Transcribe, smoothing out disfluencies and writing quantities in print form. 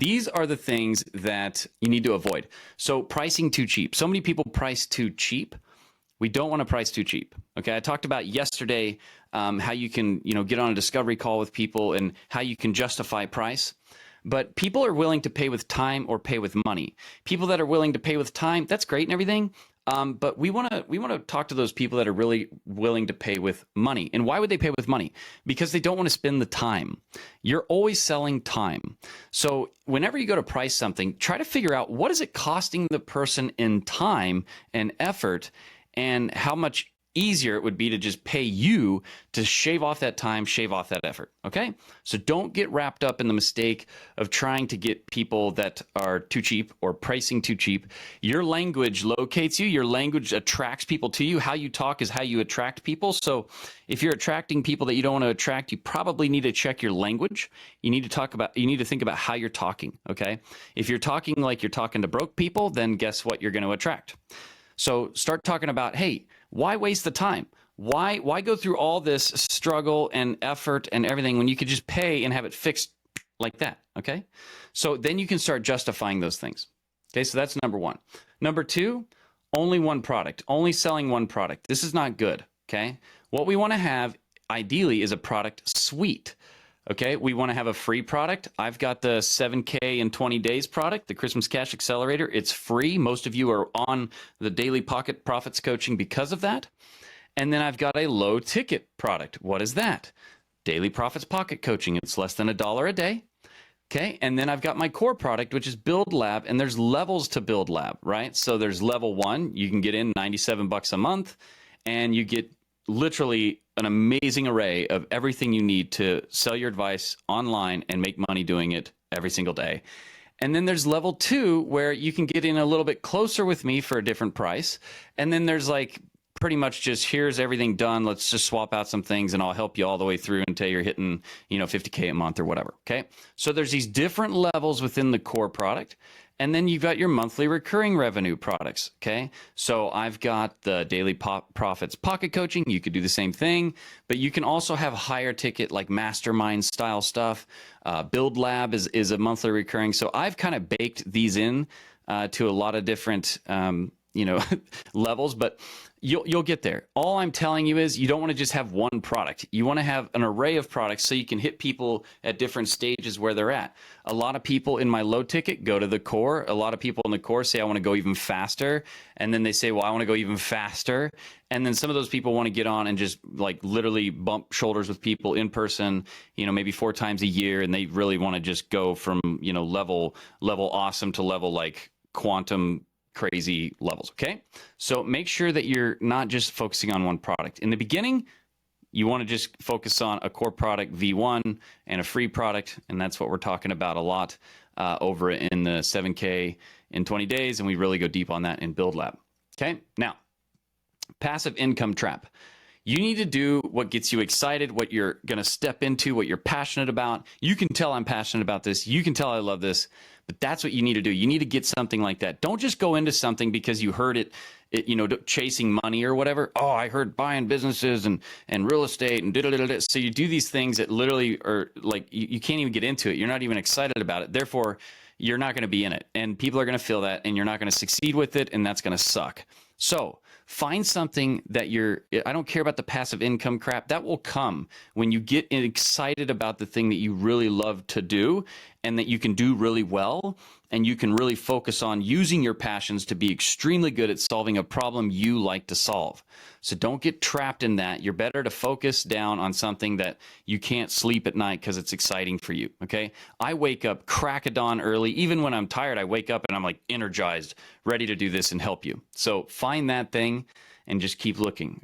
These are the things that you need to avoid. So pricing too cheap. So many people price too cheap. We don't want to price too cheap. Okay, I talked about yesterday how you can get on a discovery call with people and how you can justify price. But people are willing to pay with time or pay with money. People that are willing to pay with time, that's great and everything. But we want to talk to those people that are really willing to pay with money. And why would they pay with money? Because they don't want to spend the time. You're always selling time. So whenever you go to price something, try to figure out what is it costing the person in time and effort, and how much easier it would be to just pay you to shave off that time, shave off that effort. Okay? So don't get wrapped up in the mistake of trying to get people that are too cheap or pricing too cheap. Your language locates you. Your language attracts people to you. How you talk is how you attract people. So if you're attracting people that you don't want to attract, you probably need to check your language. You need to think about how you're talking. Okay? If you're talking like you're talking to broke people, then guess what you're going to attract? So start talking about, hey, why waste the time? Why go through all this struggle and effort and everything when you could just pay and have it fixed like that, okay? So then you can start justifying those things. Okay, so that's number one. Number two, only one product, only selling one product. This is not good, okay? What we want to have ideally is a product suite. Okay, we want to have a free product. I've got the 7K in 20 days product, the Christmas Cash Accelerator. It's free. Most of you are on the Daily Pocket Profits coaching because of that. And then I've got a low ticket product. What is that? Daily Profits Pocket Coaching. It's less than $1 a day. Okay, and then I've got my core product, which is Build Lab, and there's levels to Build Lab, right? So there's level 1. You can get in $97 a month, and you get literally an amazing array of everything you need to sell your advice online and make money doing it every single day. And then there's level 2 where you can get in a little bit closer with me for a different price. And then there's like pretty much just here's everything done. Let's just swap out some things and I'll help you all the way through until you're hitting, 50K a month or whatever. Okay. So there's these different levels within the core product. And then you've got your monthly recurring revenue products, okay? So I've got the Daily Profits Pocket Coaching. You could do the same thing, but you can also have higher ticket like mastermind style stuff. Build Lab is a monthly recurring. So I've kind of baked these in to a lot of different, levels, but you'll get there. All I'm telling you is you don't want to just have one product. You want to have an array of products so you can hit people at different stages where they're at. A lot of people in my low ticket go to the core. A lot of people in the core say, I want to go even faster. And then they say, well, I want to go even faster. And then some of those people want to get on and just like literally bump shoulders with people in person, maybe 4 times a year. And they really want to just go from, level awesome to level like quantum crazy levels. Okay. So make sure that you're not just focusing on one product. In the beginning, you want to just focus on a core product V1 and a free product. And that's what we're talking about a lot over in the 7K in 20 days. And we really go deep on that in Build Lab. Okay. Now, passive income trap. You need to do what gets you excited, what you're going to step into, what you're passionate about. You can tell I'm passionate about this. You can tell I love this, but that's what you need to do. You need to get something like that. Don't just go into something because you heard it chasing money or whatever. Oh, I heard buying businesses and real estate and da-da-da-da. So you do these things that literally are like, you can't even get into it. You're not even excited about it. Therefore, you're not going to be in it. And people are going to feel that and you're not going to succeed with it. And that's going to suck. So find something that I don't care about the passive income crap. That will come when you get excited about the thing that you really love to do and that you can do really well. And you can really focus on using your passions to be extremely good at solving a problem you like to solve. So don't get trapped in that. You're better to focus down on something that you can't sleep at night because it's exciting for you, okay? I wake up crack of dawn early. Even when I'm tired, I wake up and I'm like energized, ready to do this and help you. So find that thing and just keep looking,